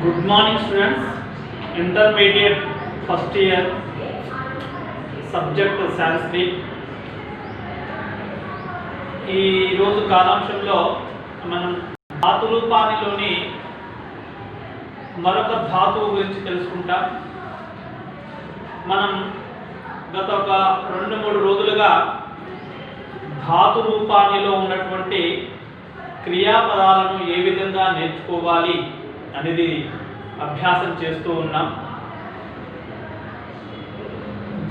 Good morning students. Intermediate first year subject Sanskrit. ఈరోజు కాలాంశంలో మనం ధాతురూపానిలోని మరొక ధాతువు గురించి తెలుసుకుంటాం. మనం గత ఒక 2-3 రోజులుగా ధాతు రూపానిలో ఉన్నటువంటి క్రియాపదాలను ఏ విధంగా నేర్చుకోవాలి అనేది అభ్యాసం చేస్తూ ఉన్నాం.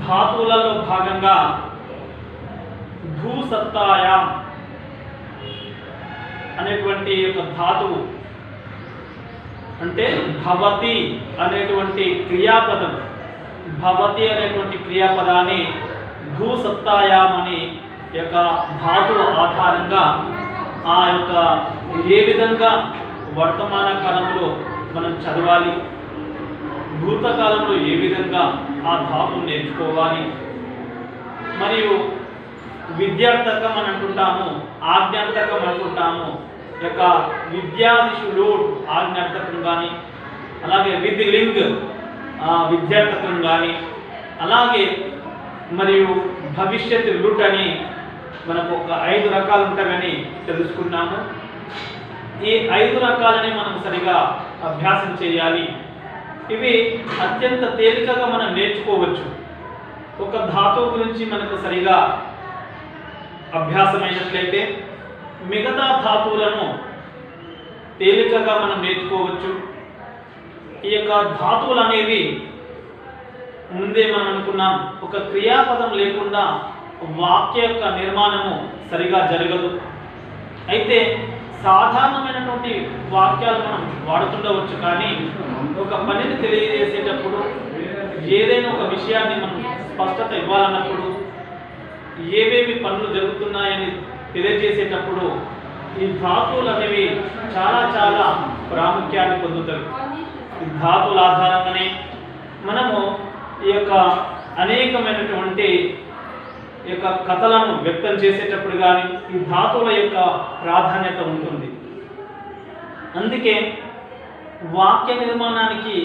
ధాతువులలో భాగంగా భూసత్తాయాం అనేటువంటి ఒక ధాతువు అంటే భవతి అనేటువంటి క్రియాపదం, భవతి అనేటువంటి క్రియాపదాన్ని భూసత్తాయాం అని యొక్క ధాతువు ఆధారంగా ఆ యొక్క ఏ విధంగా వర్తమాన కాలంలో మనం చదవాలి, భూతకాలంలో ఏ విధంగా ఆ ధాతువు నేర్చుకోవాలి, మరియు విద్యార్థకం అని అంటుంటాము, ఆజ్ఞార్థకం అనుకుంటాము. యొక్క విద్యాదిశుడు ఆజ్ఞార్థకం కానీ, అలాగే విత్ లింగ్ విద్యార్థకం కానీ, అలాగే మరియు భవిష్యత్ లుట్ అని మనకు ఒక 5 రకాలు ఉంటాయని తెలుసుకున్నాము. ఈ 5 రకాలని మనం సరిగా అభ్యాసం చేయాలి. ఇవి అత్యంత తేలికగా మనం నేర్చుకోవచ్చు. ఒక ధాతువు గురించి మనకు సరిగా అభ్యాసమైనట్లయితే మిగతా ధాతువులను తేలికగా మనం నేర్చుకోవచ్చు. ఈ యొక్క ధాతువులు అనేవి ముందే మనం అనుకున్నాం, ఒక క్రియాపదం లేకుండా వాక్య యొక్క నిర్మాణము సరిగా జరగదు. అయితే సాధారణమైనటువంటి వాక్యాలు మనం వాడుతుండవచ్చు, కానీ ఒక పనిని తెలియజేసేటప్పుడు, ఏదైనా ఒక విషయాన్ని మనం స్పష్టత ఇవ్వాలన్నప్పుడు, ఏవేవి పనులు జరుగుతున్నాయని తెలియజేసేటప్పుడు ఈ ధాతువులు అనేవి చాలా చాలా ప్రాముఖ్యాన్ని పొందుతాయి. ఈ ధాతువుల ఆధారంగానే మనము ఈ యొక్క అనేకమైనటువంటి ఈ యొక్క కథలను వ్యక్తం చేసేటప్పుడు కానీ ఈ ధాతువుల యొక్క ప్రాధాన్యత ఉంటుంది. అందుకే వాక్య నిర్మాణానికి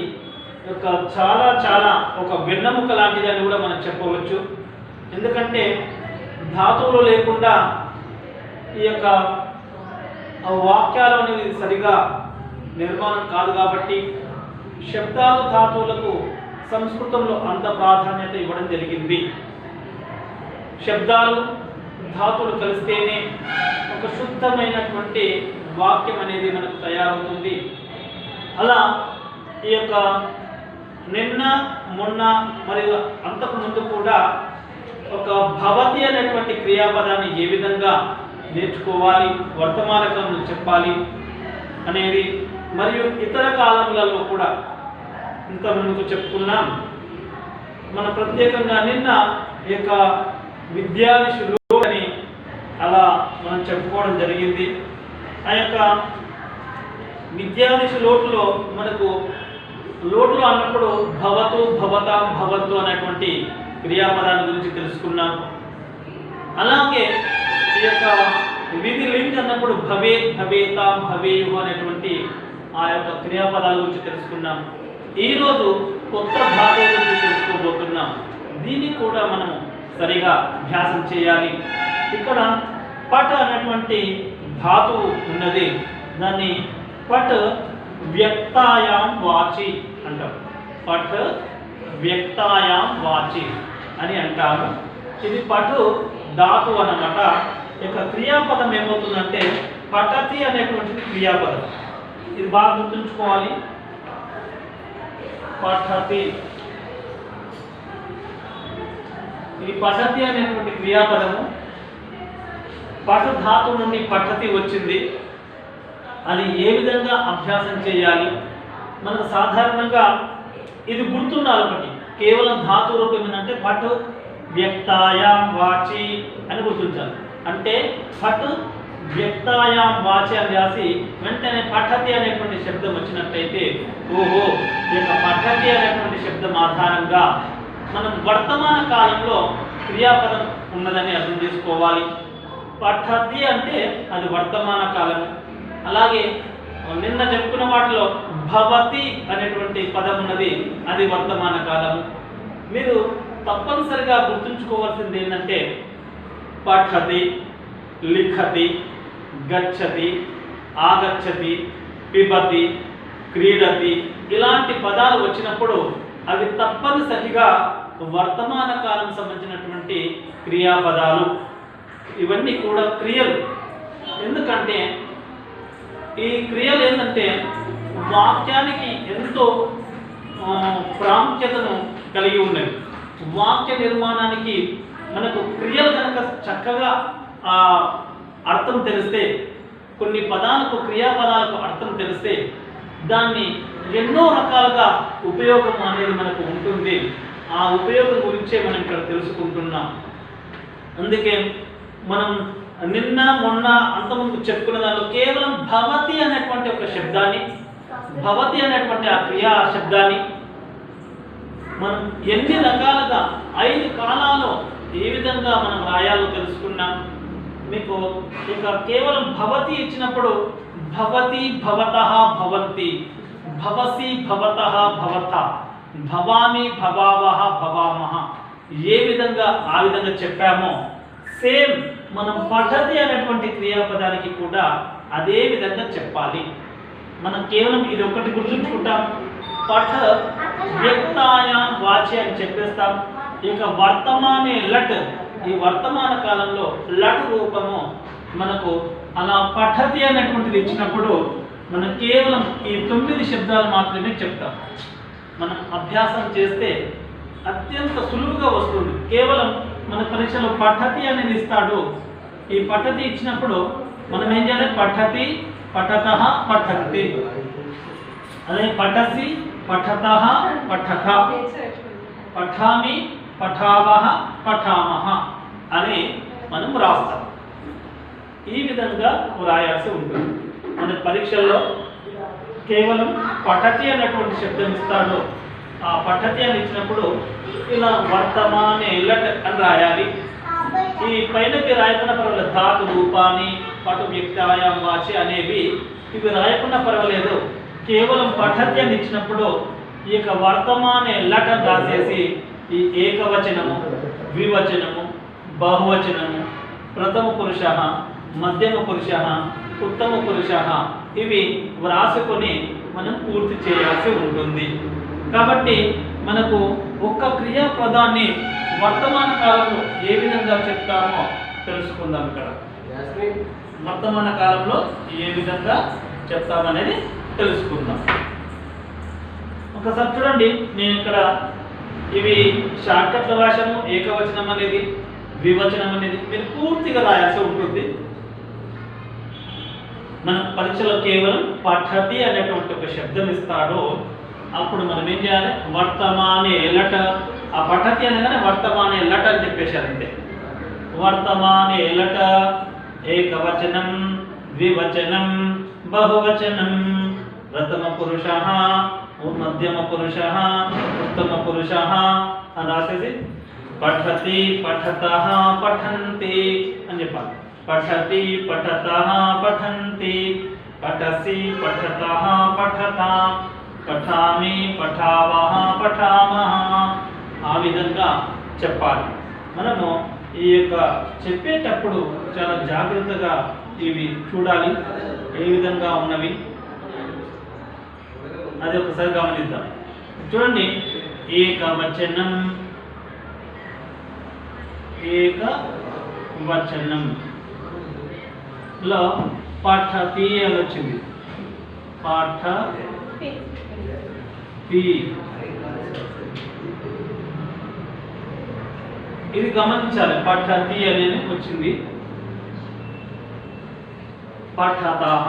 యొక్క చాలా చాలా ఒక వెన్నెముక లాంటిది అని కూడా మనం చెప్పవచ్చు. ఎందుకంటే ధాతువులు లేకుండా ఈ యొక్క వాక్యాలు అనేది సరిగా నిర్మాణం కాదు. కాబట్టి శబ్దాలు ధాతువులకు సంస్కృతంలో అంత ప్రాధాన్యత ఇవ్వడం జరిగింది. శబ్దాలు ధాతువులు కలిస్తేనే ఒక శుద్ధమైనటువంటి వాక్యం అనేది మనకు తయారవుతుంది. అలా ఈ యొక్క నిన్న మొన్న మరియు అంతకు ముందు కూడా ఒక భవతి అనేటువంటి క్రియాపదాన్ని ఏ విధంగా నేర్చుకోవాలి, వర్తమాన కాలంలో చెప్పాలి అనేది, మరియు ఇతర కాలములలో కూడా ఇంత ముందుకు చెప్పుకున్నాం. మన ప్రత్యేకంగా నిన్న ఈ యొక్క విద్యాదిశుడు అని అలా మనం చెప్పుకోవడం జరిగింది. ఆ యొక్క విద్యాదిశ లోటులో మనకు లోటులో అన్నప్పుడు భవతు, భవతాం, భవత్తు అనేటువంటి క్రియాపదాల గురించి తెలుసుకున్నాం. అలాగే ఈ యొక్క విధి లింగ్ అన్నప్పుడు భవే, భవేతాం, భవేయు అనేటువంటి ఆ యొక్క క్రియాపదాల గురించి తెలుసుకున్నాం. ఈరోజు కొత్త ధాతువు గురించి తెలుసుకోబోతున్నాం. దీన్ని కూడా మనము సరిగా అభ్యాసం చేయాలి. ఇక్కడ పట్ అనేటువంటి ధాతువు ఉన్నది. దాన్ని పట్ వ్యక్తాయాం వాచి అంటాం. పట్ వ్యక్తాయాం వాచి అని అంటాము. ఇది పటు ధాతువు అన్నమాట. యొక్క క్రియాపదం ఏమవుతుందంటే పఠతి అనేటువంటిది క్రియాపదం. ఇది బాగా గుర్తుంచుకోవాలి. పఠతి, ఇది పఠతి అనేటువంటి క్రియాపదము. పటు ధాతువు నుండి పఠతి వచ్చింది. అది ఏ విధంగా అభ్యాసం చేయాలి? మనకు సాధారణంగా ఇది గుర్తుండాలి. ఒకటి కేవలం ధాతు రూపం ఏంటంటే పటు వ్యక్తాయాం వాచి అని గుర్తించాలి. అంటే పటు వ్యక్తాయాం వాచి అని రాసి వెంటనే పఠతి అనేటువంటి శబ్దం వచ్చినట్లయితే ఓహో, ఈ యొక్క పఠతి అనేటువంటి శబ్దం ఆధారంగా మనం వర్తమాన కాలంలో క్రియాపదం ఉన్నదని అర్థం చేసుకోవాలి. పఠతి అంటే అది వర్తమాన కాలము. అలాగే నిన్న చెప్పుకున్న వాటిలో భవతి అనేటువంటి పదం ఉన్నది, అది వర్తమాన కాలము. మీరు తప్పనిసరిగా గుర్తుంచుకోవాల్సింది ఏంటంటే పఠతి, లిఖతి, గచ్చతి, ఆగచ్చతి, పిబతి, క్రీడతి ఇలాంటి పదాలు వచ్చినప్పుడు అవి తప్పనిసరిగా వర్తమాన కాలం సంబంధించినటువంటి క్రియాపదాలు. ఇవన్నీ కూడా క్రియలు. ఎందుకంటే ఈ క్రియలు ఏంటంటే వాక్యానికి ఎంతో ప్రాముఖ్యతను కలిగి ఉన్నవి. వాక్య నిర్మాణానికి మనకు క్రియలు కనుక చక్కగా అర్థం తెలిస్తే, కొన్ని పదాలకు క్రియాపదాలకు అర్థం తెలిస్తే దాన్ని ఎన్నో రకాలుగా ఉపయోగం అనేది మనకు ఉంటుంది. ఆ ఉపయోగం గురించే మనం ఇక్కడ తెలుసుకుంటున్నాం. అందుకే మనం నిన్న మొన్న అంతకుముందు చెప్పుకున్న దానిలో కేవలం భవతి అనేటువంటి ఒక శబ్దాన్ని, భవతి అనేటువంటి ఆ క్రియా శబ్దాన్ని మనం ఎన్ని రకాలుగా 5 కాలాల్లో ఏ విధంగా మనం రాయాలో తెలుసుకున్నాం. మీకు ఇక కేవలం భవతి ఇచ్చినప్పుడు భవతి, భవతః, భవంతి, భవసి, భవతః, భవత, భవామి, భవావః, భవామః ఏ విధంగా ఆ విధంగా చెప్పామో సేమ్ మనం పఠతి అనేటువంటి క్రియాపదానికి కూడా అదే విధంగా చెప్పాలి. మనం కేవలం ఇది ఒకటి గుర్తుంచుకుంటాం, పఠ వ్యక్తాయాం వాచి అని చెప్పేస్తాం. ఇక వర్తమానే లట్, ఈ వర్తమాన కాలంలో లట్ రూపము మనకు అలా పఠతి అనేటువంటిది ఇచ్చినప్పుడు మనం కేవలం ఈ 9 శబ్దాలు మాత్రమే చెప్తాం. మనం అభ్యాసం చేస్తే అత్యంత సులువుగా వస్తుంది. కేవలం మన పరీక్షలో పఠతి అనేది ఇస్తాడు. ఈ పఠతి ఇచ్చినప్పుడు మనం ఏం చేయాలి? పఠతి, పఠతః, పఠంతి, అదే పఠసి, పఠతః, పఠత, పఠామి, పఠావః, పఠామః అని మనం రాస్తాం. ఈ విధంగా రాయాల్సి ఉంటుంది. మన పరీక్షల్లో కేవలం పఠతి అనేటువంటి శబ్దం ఇస్తాడు. ఆ పఠతి అని ఇచ్చినప్పుడు ఇలా వర్తమానే లట్ అని రాయాలి. ఈ పైనకి రాయకుండా పర్వాలేదు, ధాతు రూపాన్ని, పటు వ్యక్తాయాం వాచి అనేవి ఇవి రాయకుండా పర్వాలేదు. కేవలం పఠతి అని ఇచ్చినప్పుడు ఈ యొక్క వర్తమానే లట్ అని రాసేసి ఈ ఏకవచనము, ద్వివచనము, బహువచనము, ప్రథమ పురుష, మధ్యమ పురుష, ఉత్తమ పురుష ఇవి వ్రాసుకొని మనం పూర్తి చేయాల్సి ఉంటుంది. కాబట్టి మనకు ఒక్క క్రియాపదాన్ని వర్తమాన కాలంలో ఏ విధంగా చెప్తామో తెలుసుకుందాం. ఇక్కడ వర్తమాన కాలంలో ఏ విధంగా చెప్తామనేది తెలుసుకుందాం. ఒకసారి చూడండి, నేను ఇక్కడ ఇవి షార్ట్కట్ల భాషను, ఏకవచనం అనేది, ద్వివచనం అనేది మీరు పూర్తిగా రాయాల్సి ఉంటుంది. మన పరీక్షలో కేవలం పఠతి అనేటువంటి ఒక శబ్దం ఇస్తాడు. అప్పుడు మనం ఏం చేయాలి? వర్తమానే లట, ఆ పఠతి అనగానే వర్తమానే లట అని చెప్పేశారు. అంతే. వర్తమానే లట ఏకవచనం, ద్వివచనం, బహువచనం, ప్రథమ పురుష, మధ్యమ పురుష, ఉత్తమ పురుష అని రాసేసి పఠతి, పఠతః, పఠంతి అని చెప్పాలి. పఠతి, పఠతః, పఠంతి, పఠసి, పఠతః, పఠతాం, పఠామి, పఠావః, పఠామః ఆ విధంగా చెప్పాలి. మనము ఈ యొక్క చెప్పేటప్పుడు చాలా జాగ్రత్తగా ఇవి చూడాలి, ఏ విధంగా ఉన్నవి అది ఒకసారి గమనిద్దాం. చూడండి, ఏకవచనం, ఏకవచనం లో పఠతి అని వచ్చింది. పఠతి, ఇది గమనించాలి. పఠతి అనేది వచ్చింది. పఠతః,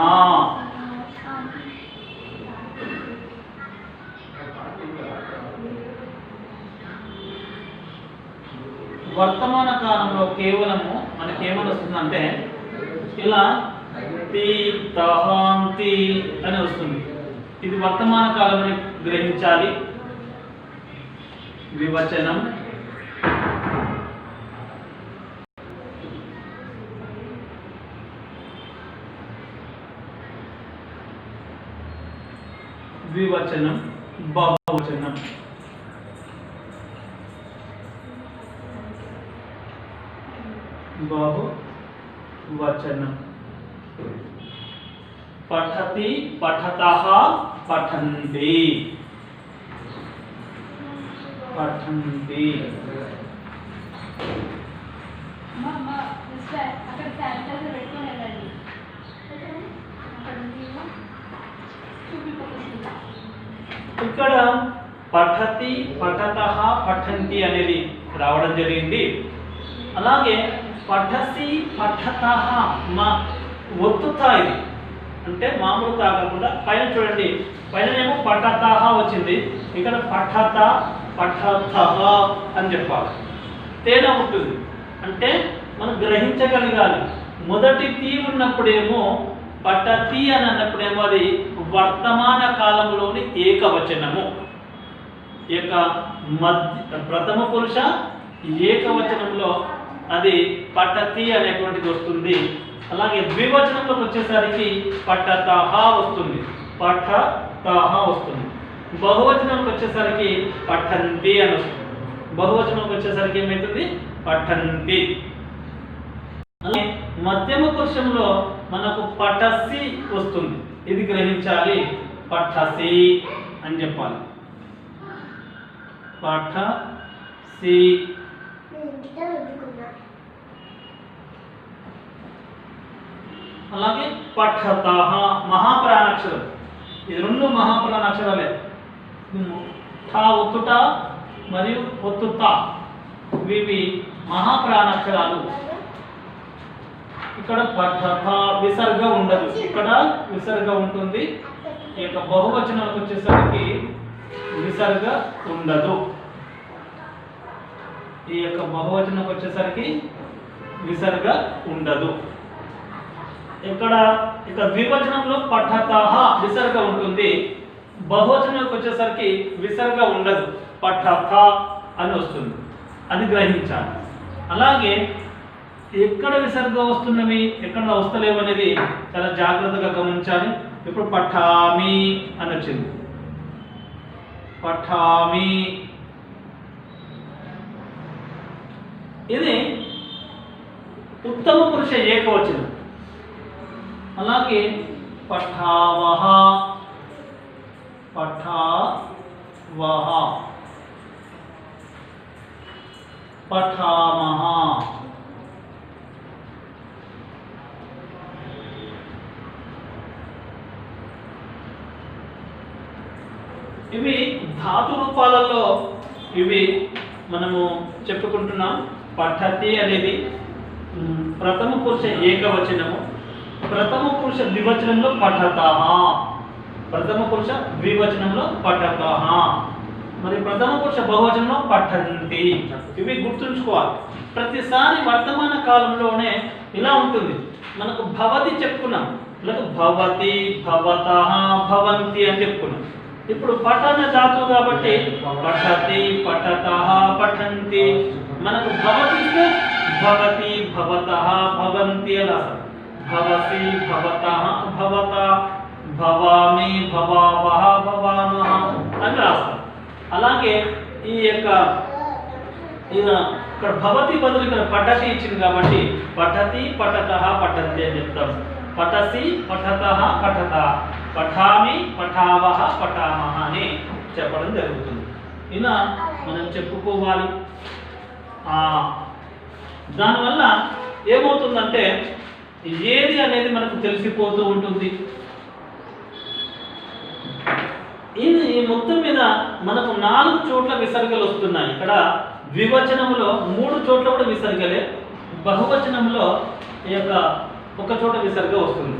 వర్తమాన కాలంలో కేవలము మనకి ఏమని వస్తుందంటే ఇలా తి, తహాంతి అని వస్తుంది. ఇది వర్తమాన కాలం గ్రహించాలి. వివచనం, ద్వివచనం, బహువచనం. బహువచనం. పఠతి, పఠతః, పఠంతి. పఠంతి. ఇక్కడ పఠతి, పఠతః, పఠంతి అనేది రావడం జరిగింది. అలాగే పఠసి, పఠతః మా ఒత్తుతా, ఇది అంటే మామూలు కాకుండా పైన చూడండి, పైననేమో పఠతః వచ్చింది, ఇక్కడ పఠత, పఠతః అని చెప్పాలి. తేడా ఉంటుంది. అంటే మనం గ్రహించగలగాలి. మొదటి తీ ఉన్నప్పుడేమో పఠతి అని అన్నప్పుడేమో అది వర్తమాన కాలంలోని ఏకవచనము. ఇక ప్రథమ పురుష ఏకవచనంలో అది పఠతి అనేటువంటిది వస్తుంది. అలాగే ద్వివచనంలోకి వచ్చేసరికి పఠతః వస్తుంది, పఠతః వస్తుంది. బహువచనంకి వచ్చేసరికి పఠంతి అని వస్తుంది. బహువచనంకి వచ్చేసరికి ఏమవుతుంది? పఠంతి. అలాగే మధ్యమ పురుషంలో మనకు పఠసి వస్తుంది. ఇది గ్రహించాలి. పఠసి అని చెప్పాలి. పఠసి. అలాగే పఠతః మహాప్రాణాక్షరం. ఇది రెండు మహాప్రాణాక్షరాలే. ఠా ఒత్తుట మరియు ఒత్తుత, ఇవి మహాప్రాణాక్షరాలు. ఇక్కడ పఠత విసర్గ ఉండదు, ఇక్కడ విసర్గ ఉంటుంది. ఈ యొక్క బహువచనాలకు వచ్చేసరికి విసర్గ ఉండదు. ఈ యొక్క బహువచనంకి వచ్చేసరికి విసర్గ ఉండదు. ఇక్కడ ఇక ద్వివచనంలో పఠతః విసర్గ ఉంటుంది. బహువచనంకి వచ్చేసరికి విసర్గ ఉండదు, పఠత అని వస్తుంది. అది గ్రహించాలి. అలాగే ఎక్కడ విసర్గ వస్తున్నవి, ఎక్కడ వస్తలేవు అనేది చాలా జాగ్రత్తగా గమనించాలి. ఇప్పుడు పఠామి అని వచ్చింది, పఠామి. ఇది ఉత్తమ పురుష ఏకవచనం. అలాగే పఠావహ, పఠావహ, పఠామహ. ఇవి ధాతు రూపాలలో ఇవి మనము చెప్పుకుంటున్నాం. పఠతి అనేది ప్రథమ పురుష ఏకవచనము, ప్రథమ పురుష ద్వివచనంలో పఠతః, ప్రథమ పురుష ద్వివచనంలో పఠతః, మరి ప్రథమ పురుష బహువచనంలో పఠంతి. ఇవి గుర్తుంచుకోవాలి. ప్రతిసారి వర్తమాన కాలంలోనే ఇలా ఉంటుంది. మనకు భవతి చెప్పుకున్నాం, ఇలా భవతి, భవతః, భవంతి అని చెప్పుకున్నాం. ఇప్పుడు పఠన ధాతువు కాబట్టి పఠతి, పఠతః, పఠంతి. మనకు భవతి భవతి, భవతః, భవంతి అని రాస్తాం. భవసి, భవతః, భవత, భవామి, భవావహ, భవామహ అని రాస్తాం. అలాగే ఈ యొక్క ఇక్కడ భవతి బదులు ఇక్కడ పఠతి ఇచ్చింది కాబట్టి పఠతి, పఠతః, పఠంతి అని చెప్తాం. పఠసి, పఠతః, పఠత, పఠామి, పఠావహ, పఠామహ అని చెప్పడం జరుగుతుంది. ఇలా మనం చెప్పుకోవాలి. దానివల్ల ఏమవుతుందంటే ఏది అనేది మనకు తెలిసిపోతూ ఉంటుంది. ఇది మొత్తం మీద మనకు 4 చోట్ల విసర్గలు వస్తున్నాయి. ఇక్కడ ద్వివచనంలో 3 చోట్ల కూడా విసర్గలే, బహువచనంలో ఈ యొక్క ఒక చోట విసర్గ వస్తుంది.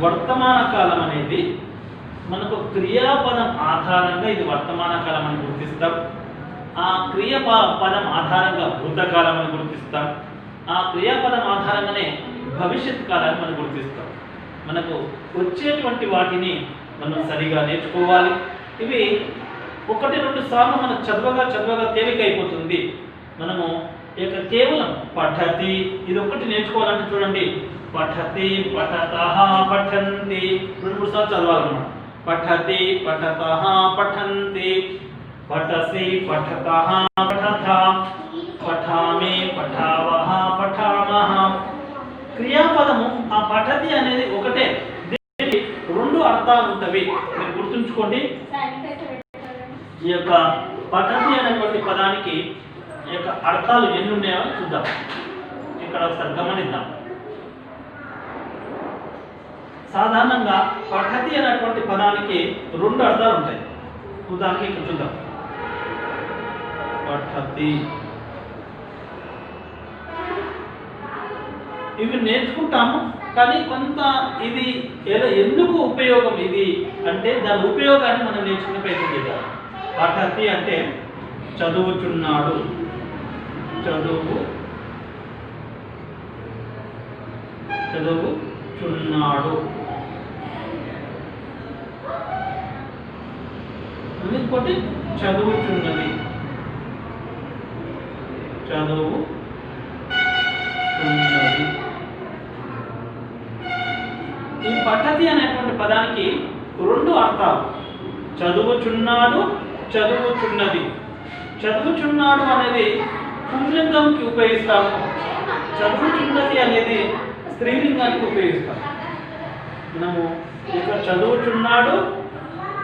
వర్తమాన కాలం అనేది మనకు క్రియాపదం ఆధారంగా ఇది వర్తమాన కాలం అని గుర్తిస్తాం. ఆ క్రియాపదం ఆధారంగా భూతకాలం అని గుర్తిస్తాం. ఆ క్రియాపదం ఆధారంగానే భవిష్యత్ కాలాన్ని మనం గుర్తిస్తాం. మనకు వచ్చేటువంటి వాటిని మనం సరిగా నేర్చుకోవాలి. ఇవి 1-2 సార్లు మనం చదవగా తేలికైపోతుంది. మనము ఇక కేవలం పఠతి ఇది ఒకటి నేర్చుకోవాలంటే చూడండి, పఠతి పఠతః పఠంతి, 2-3 సార్లు చదవాలన్నమాట. పఠతి పఠతః పఠంతి, పఠసి పఠతః పఠథ, పఠామి పఠావః పఠామః. క్రియాపదము ఆ పఠతి అనేది ఒకటే, దీనికి 2 అర్థాలు ఉంటవి. మీరు గుర్తుంచుకోండి. ఈ యొక్క పఠతి అనేటువంటి పదానికి ఈ యొక్క అర్థాలు ఎన్ని ఉన్నాయో చూద్దాం. ఇక్కడ ఒకసారి గమనిద్దాం. సాధారణంగా పఠతి అనేటువంటి పదానికి 2 అర్థాలు ఉంటాయి. ఉదాహరణకి ఇక్కడ చూద్దాం. పఠతి, ఇవి నేర్చుకుంటాము, కానీ కొంత ఇది ఎందుకు ఉపయోగం ఇది అంటే దాని ఉపయోగాన్ని మనం నేర్చుకునే ప్రయత్నం చేద్దాం. పఠతి అంటే చదువుచున్నాడు, చదువుచున్నాడు. ఇంకోటి చదువుచున్నది, చదువుచున్నది. ఈ పఠతి అనేటువంటి పదానికి 2 అర్థాలు. చదువుచున్నాడు, చదువుచున్నది. చదువుచున్నాడు అనేది పుంలింగంకి ఉపయోగిస్తాము, చదువుచున్నది అనేది స్త్రీలింగానికి ఉపయోగిస్తాము. మనము ఇక్కడ చదువుచున్నాడు,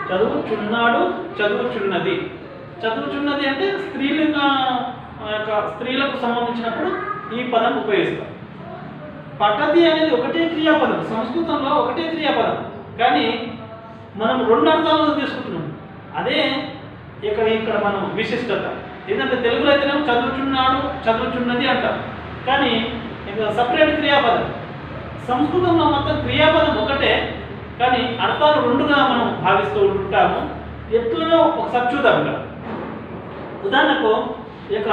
చదువుచున్నది. చదువుచున్నది అంటే స్త్రీలింగ స్త్రీలకు సంబంధించినప్పుడు ఈ పదం ఉపయోగిస్తాం. పఠతి అనేది ఒకటే క్రియాపదం, సంస్కృతంలో ఒకటే క్రియాపదం, కానీ మనం 2 అర్థాలను తీసుకుంటున్నాం. అదే ఇక్కడ మనం విశిష్టత ఏంటంటే తెలుగులో అయితేనేమో చదువుచున్నాడు, చదువుచున్నది అంటాం, కానీ ఇంకా సపరేట్ క్రియాపదం. సంస్కృతంలో మొత్తం క్రియాపదం ఒకటే, కానీ అర్థాలు 2గా మనం భావిస్తూ ఉంటాము. ఎట్లనో ఒకసారి చూద్దాం. ఇక్కడ ఉదాహరణకు ఇక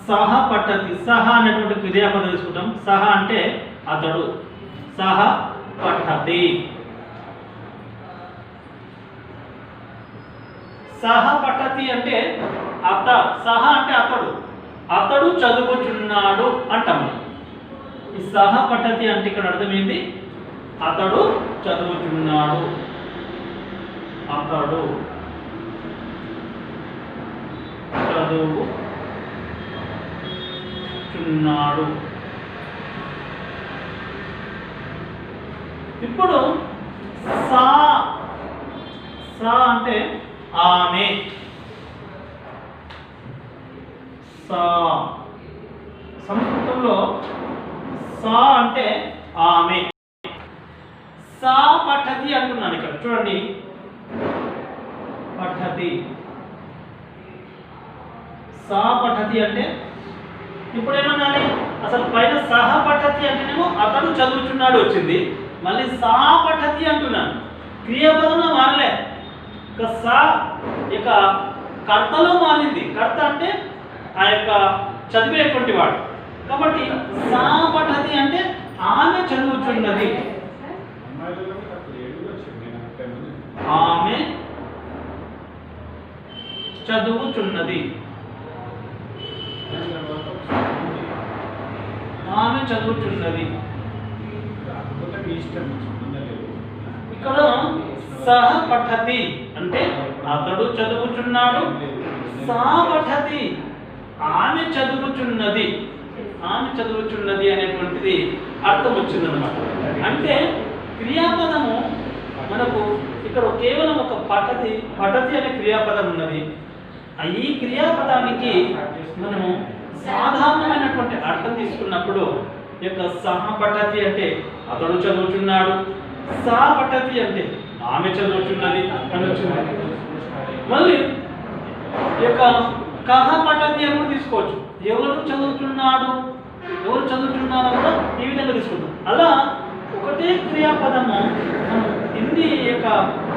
సహ పఠతి, సహ అనేటువంటి క్రియాపదం తీసుకుంటాం. సహ అంటే అతడు, సహ పఠతి. సహ పఠతి అంటే సహ అంటే అతడు చదువుచున్నాడు అంటాము. ఈ సహ పఠతి అంటే ఇక్కడ అర్థమైంది అతడు చదువుచున్నాడు, అతడు చదువుచున్నాడు. ఇప్పుడు సా అంటే ఆమె, సంస్కృతంలో సా అంటే ఆమె. సా పఠతి అంటున్నాను ఇక్కడ చూడండి. పఠతి, సా పఠతి అంటే ఇప్పుడు ఏమన్నాలి? అసలు పైన సహ పఠతి అంటేనేమో అతడు చదువుచున్నాడు వచ్చింది, మళ్ళీ సా పఠతి అంటున్నాను. క్రియాపదంలో మారలే, ఇక సా ఇక కర్తలో మారింది. కర్త అంటే ఆ యొక్క చదివేటువంటి వాడు, కాబట్టి సా పఠతి అంటే ఆమె చదువుచున్నది, ఆమె చదువుచున్నది, ఆమె చదువుచున్నది. ఇక్కడ సహ పఠతి అంటే అతడు చదువుచున్నాడు, సా పఠతి ఆమె చదువుచున్నది, ఆమె చదువుచున్నది అనేటువంటిది అర్థం వచ్చిందనమాట. అంటే క్రియాపదము మనకు ఇక్కడ కేవలం ఒక పఠతి అనే క్రియాపదం ఉన్నది. ఈ క్రియాపదానికి మనము సాధారణమైనటువంటి అర్థం తీసుకున్నప్పుడు ఈ యొక్క సహ పఠతి అంటే అతడు చదువుచున్నాడు, సా పఠతి అంటే ఆమె చదువుచున్నది అని వచ్చింది. మళ్ళీ ఈ యొక్క కహ పఠతి అని కూడా తీసుకోవచ్చు. ఎవరు చదువుతున్నాడు, ఎవరు చదువుతున్నారో కూడా ఈ విధంగా తీసుకుంటాం. అలా ఒకటే క్రియాపదము మనం ఇన్ని యొక్క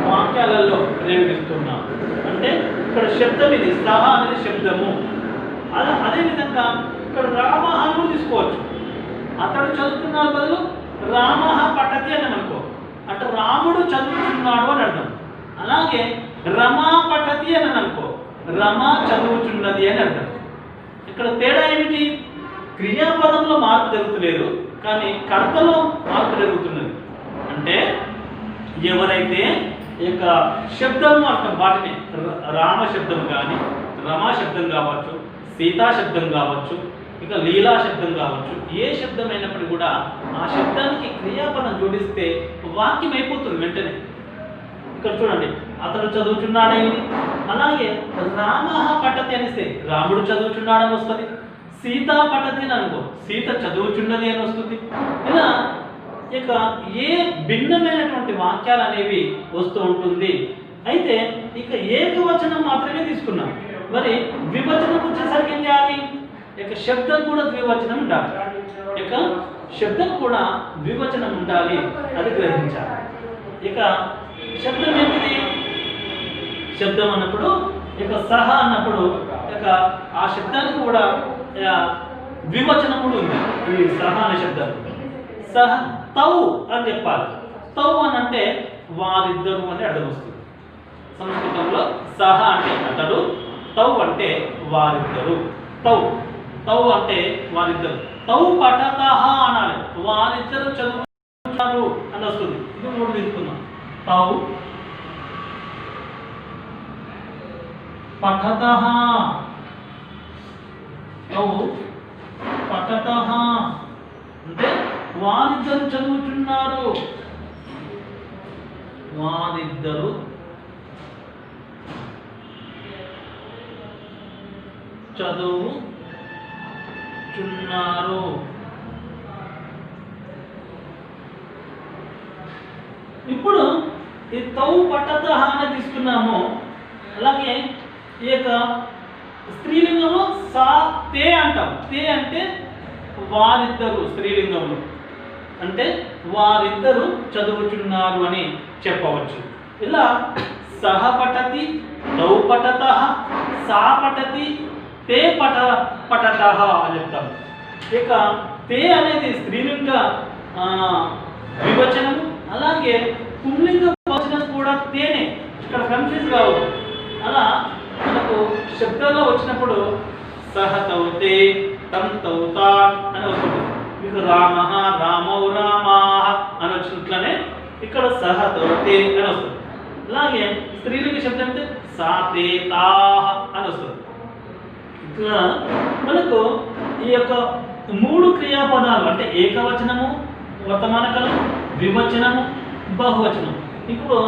వాక్యాలలో ప్రయోగిస్తున్నాం. అంటే ఇక్కడ శబ్దం ఇది, సహ అనేది శబ్దము. అలా అదేవిధంగా ఇక్కడ రామ అని కూడా తీసుకోవచ్చు. అతడు చదువుతున్నాడు బదులు రామ పఠతి అని అనుకో, అంటే రాముడు చదువుతున్నాడు అని అర్థం. అలాగే రమా పఠతి అని అనుకో, రమ చదువుచున్నది అని అర్థం. ఇక్కడ తేడా ఏమిటి? క్రియాపదంలో మార్పు జరుగుతలేదు, కానీ కర్తలో మార్పు జరుగుతున్నది. అంటే ఎవరైతే ఈ యొక్క శబ్దము అంటాం వాటిని రామ శబ్దం కానీ, రమా శబ్దం కావచ్చు, సీతా శబ్దం కావచ్చు, ఇక లీలా శబ్దం కావచ్చు, ఏ శబ్దం అయినప్పటికీ కూడా ఆ శబ్దానికి క్రియాపదం జోడిస్తే వాక్యం అయిపోతుంది వెంటనే. ఇక్కడ చూడండి, అతడు చదువుచున్నాడని, అలాగే రామ పఠతి అనిస్తే రాముడు చదువుచున్నాడని వస్తుంది. సీత పఠతి అని అనుకో, సీత చదువుచున్నది అని వస్తుంది. ఇలా ఇక ఏ భిన్నమైనటువంటి వాక్యాలు అనేవి వస్తూ ఉంటుంది. అయితే ఇక ఏకవచనం మాత్రమే తీసుకున్నాం. మరి ద్వివచనం వచ్చేసరికి ఏం చేయాలి? ఇక శబ్దం కూడా ద్వివచనం ఉండాలి. ఇక శబ్దం కూడా ద్వివచనం ఉండాలి, అది గ్రహించాలి. ఇక శబ్దం ఏంటిది? శబ్దం అన్నప్పుడు ఇక సహ అన్నప్పుడు ఇక ఆ శబ్దానికి కూడా ద్వివచనం కూడా ఉంది. ఈ సహ అనే శబ్దం సహ తౌ అని చెప్పాలి. తౌ అని అంటే వారిద్దరు అని అర్థం వస్తుంది. సంస్కృతంలో సహ అంటే అతడు, తౌ అంటే వారిద్దరు. తౌ తౌ అంటే వారిద్దరు. తౌ పఠతః అనాలి, వారిద్దరు చదువుతారు అని వస్తుంది. ఇది మూడు తీసుకుందాం. తౌ పఠతః, తౌ పఠతః అంటే వారిద్దరు చదువుతున్నారు, వారిద్దరు చదువుచున్నారు. ఇప్పుడు ఈ తౌ పఠతః అని తీసుకున్నాము. అలాగే ఈ యొక్క స్త్రీలింగంలో సా తే అంటాం. తే అంటే వారిద్దరు, స్త్రీలింగంలో అంటే వారిద్దరు చదువుచున్నారు అని చెప్పవచ్చు. ఇలా సహ పఠతి, తౌ పఠతః, సా పఠతి, తే పఠతః అని చెప్తాం. ఇక తే అనేది స్త్రీలింగ వివచనము, అలాగే పుంలింగ వచనం కూడా తేనే. ఇక్కడ కన్ఫ్యూజ్ కావద్దు. అలా మనకు శబ్దాల్లో వచ్చినప్పుడు సహ తౌ తే, తం తౌ తా అని వస్తుంది. మీకు రామ, రామౌ, రామా అని వచ్చినట్లనే ఇక్కడ సహ తౌ తే అని వస్తుంది. అలాగే స్త్రీలింగ శబ్దం అయితే సా తే తా అని వస్తుంది. ఇట్లా మనకు ఈ యొక్క మూడు క్రియాపదాలు అంటే ఏకవచనము, వర్తమాన కాలం, ద్వివచనము, బహువచనం. ఇప్పుడు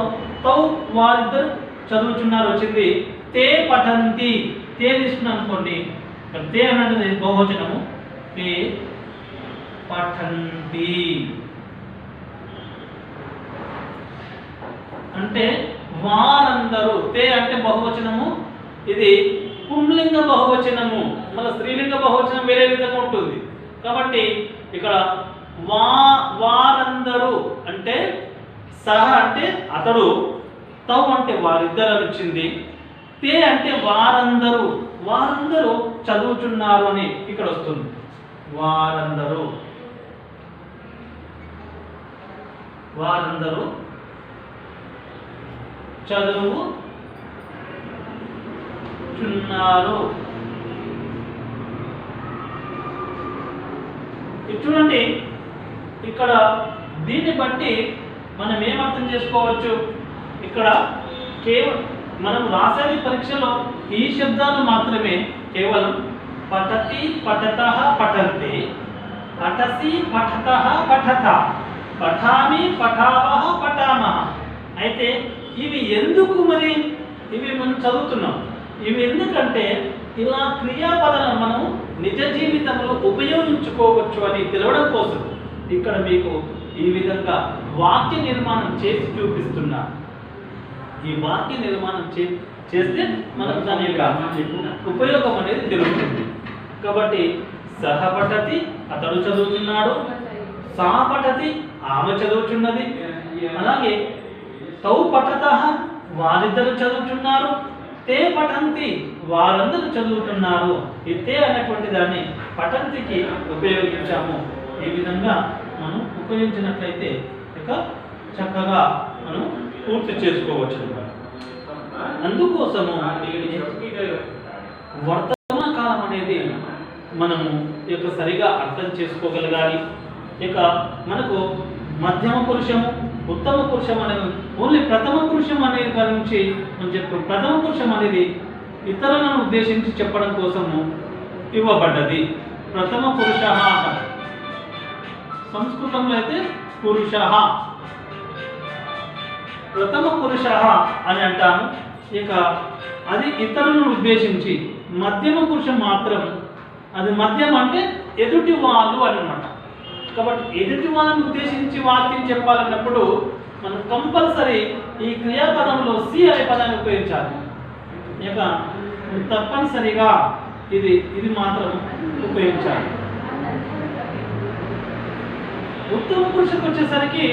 తౌ వారిద్దరు చదువుచున్నారు వచ్చింది. తే పఠంతి, తే తీసుకున్నాం అనుకోండి, తే అన్నది బహువచనము. తే పఠంతి అంటే వారందరూ. తే అంటే బహువచనము, ఇది పుంలింగ బహువచనము. మన స్త్రీలింగ బహువచనం వేరే విధంగా ఉంటుంది. కాబట్టి ఇక్కడ వారందరూ అంటే సహ అంటే అతడు, తౌ అంటే వారిద్దరు అని వచ్చింది. తే అంటే వారందరూ, వారందరూ చదువుచున్నారు అని ఇక్కడ వస్తుంది. వారందరూ, వారందరూ చదువుచున్నారు. చూడండి, ఇక్కడ దీన్ని బట్టి మనం ఏమర్థం చేసుకోవచ్చు? ఇక్కడ కేవలం మనం రాసేది పరీక్షలో ఈ శబ్దాలు మాత్రమే, కేవలం పఠతి, పఠతః, పఠంతి, పఠసి, పఠతః, పఠత, పఠామి, పఠావః, పఠామః. అయితే ఇవి ఎందుకు మరి ఇవి మనం చదువుతున్నాం? ఇవి ఎందుకంటే ఇలా క్రియాపదాలను మనం నిజ జీవితంలో ఉపయోగించుకోవచ్చు అని తెలవడం కోసం ఇక్కడ మీకు ఈ విధంగా వాక్య నిర్మాణం చేసి చూపిస్తున్నా. ఈ వాక్య నిర్మాణం చేస్తే మనకు దాని యొక్క ఉపయోగం అనేది తెలుస్తుంది. కాబట్టి సహ పఠతి అతడు చదువుతున్నాడు, సా పఠతి ఆమె చదువుచున్నది, అలాగే తౌ పఠతః వారిద్దరు చదువుతున్నారు, తే పఠంతి వారందరూ చదువుతున్నారు. ఈ తే అనేటువంటి దాన్ని పఠంతికి ఉపయోగించాము. ఈ విధంగా మనం ఉపయోగించినట్లయితే ఇక చక్కగా మనం పూర్తి చేసుకోవచ్చు. అందుకోసము వర్తమాన కాలం అనేది మనము ఇక సరిగా అర్థం చేసుకోగలగాలి. ఇక మనకు మధ్యమ పురుషము, ఉత్తమ పురుషం అనేది ఓన్లీ ప్రథమ పురుషం అనే దాని నుంచి మనం చెప్పుకో. ప్రథమ పురుషం అనేది ఇతరులను ఉద్దేశించి చెప్పడం కోసము ఇవ్వబడ్డది. ప్రథమ పురుష అంటాం, సంస్కృతంలో అయితే పురుష, ప్రథమ పురుష అని అంటాము. ఇక అది ఇతరులను ఉద్దేశించి. మధ్యమ పురుషం మాత్రం అది మధ్యం అంటే ఎదుటి వాళ్ళు అన్నమాట. కాబట్టి ఎదుటి వాళ్ళని ఉద్దేశించి వాక్యం చెప్పాలన్నప్పుడు మనం కంపల్సరీ ఈ క్రియాపదంలో సి అనే పదాన్ని ఉపయోగించాలి. ఇక తప్పనిసరిగా ఇది మాత్రం ఉపయోగించాలి. ఉత్తమ పురుషకు వచ్చేసరికి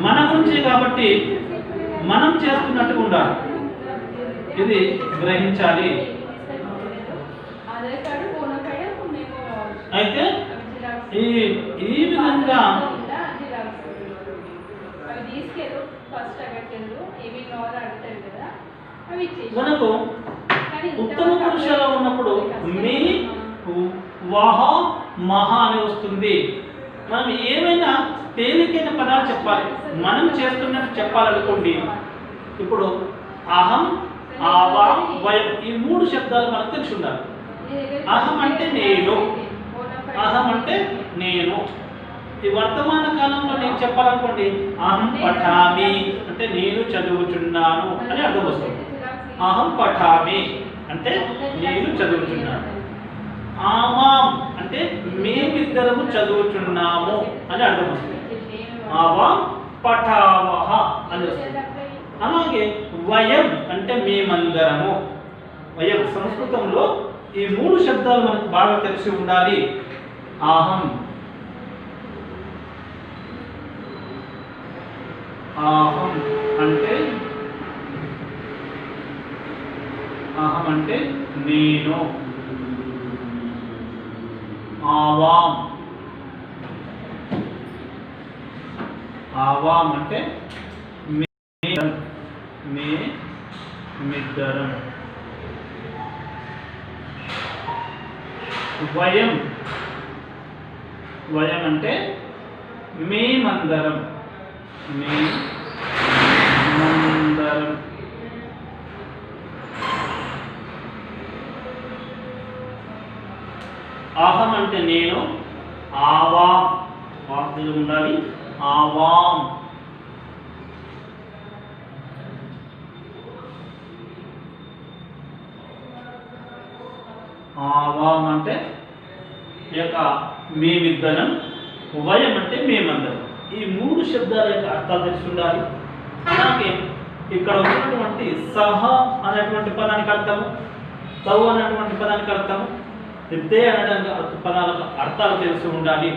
మన గురించి కాబట్టి మనం చేస్తున్నట్టుగా ఉండాలి, ఇది గ్రహించాలి. అయితే ఈ విధంగా మనకు ఉత్తమ పురుషులో ఉన్నప్పుడు మీ వాహ మహా అని వస్తుంది. మనం ఏమైనా తేలికైన పదాలు చెప్పాలి, మనం చేస్తున్నట్టు చెప్పాలనుకోండి. ఇప్పుడు అహం, ఆవా, వయం ఈ 3 శబ్దాలు మనకు తెలిసి ఉండాలి. అహం అంటే నేను, అహం అంటే నేను. ఈ వర్తమాన కాలంలో నేను చెప్పాలనుకోండి, అహం పఠామి అంటే నేను చదువుచున్నాను అని అర్థం వస్తుంది. అహం పఠామి అంటే నేను చదువుచున్నాను. ఆవాం అంటే మేమిద్దరము చదువుచున్నాము అని అర్థం వస్తుంది. ఆవాం పఠావహ అని వస్తుంది. అలాగే వయం అంటే మేమందరము. వయం సంస్కృతంలో ఈ 3 శబ్దాలు మనకు బాగా తెలిసి ఉండాలి. అహం, అహం అంటే నేను. ఆవాం, ఆవాం అంటే మేమిద్దరం. వయం, వయం అంటే మేమందరం, మేమందరం. అహం అంటే నేను, ఆవాం వాక్యం ఉండాలి. ఆవాం, ఆవాం అంటే ఈ యొక్క మేమిద్దరం, వయం అంటే మేమందరం. ఈ 3 శబ్దాల యొక్క అర్థాలు తెలిసి ఉండాలి. అలాగే ఇక్కడ ఉన్నటువంటి సహ అనేటువంటి పదానికి అర్థము, తౌ అనేటువంటి పదానికి అర్థము, తే అనడానికి పదాలకు అర్థాలు తెలిసి ఉండాలి.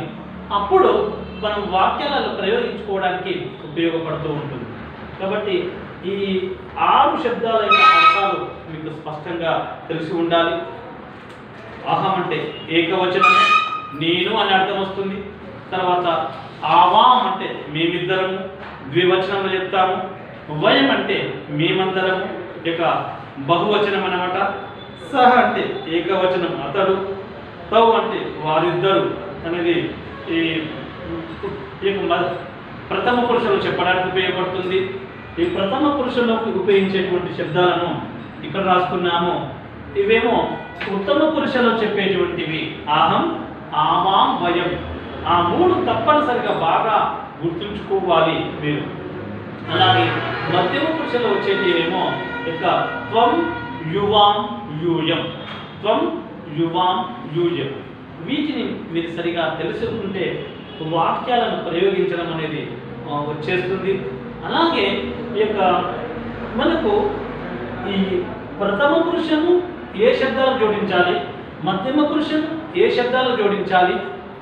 అప్పుడు మనం వాక్యాలలో ప్రయోగించుకోవడానికి ఉపయోగపడుతూ ఉంటుంది. కాబట్టి ఈ 6 శబ్దాల యొక్క అర్థాలు మీకు స్పష్టంగా తెలిసి ఉండాలి. అహం అంటే ఏకవచనం, నేను అని అర్థం వస్తుంది. తర్వాత ఆవాం అంటే మేమిద్దరము, ద్వివచనంలో చెప్తాము. వయం అంటే మేమందరము, ఇక బహువచనం అన్నమాట. సహ అంటే ఏకవచనం, అతడు. తౌ అంటే వారిద్దరు అనేది ఈ ప్రథమ పురుషులు చెప్పడానికి ఉపయోగపడుతుంది. ఈ ప్రథమ పురుషులకు ఉపయోగించేటువంటి శబ్దాలను ఇక్కడ రాసుకున్నాము. ఇవేమో ఉత్తమ పురుషులు చెప్పేటువంటివి అహం, ఆవాం, వయం. ఆ 3 తప్పనిసరిగా బాగా గుర్తుంచుకోవాలి మీరు. అలాగే మధ్యమ పురుషులు వచ్చేటివేమో ఇక త్వం, యువాం, యూయం. త్వం, యువాం, యూయం. వీటిని మీరు సరిగా తెలుసుకుంటే వాక్యాలను ప్రయోగించడం అనేది వచ్చేస్తుంది. అలాగే ఈ యొక్క మనకు ఈ ప్రథమ పురుషము ఏ శబ్దాలు జోడించాలి, మధ్యమ పురుషము ఏ శబ్దాలు జోడించాలి,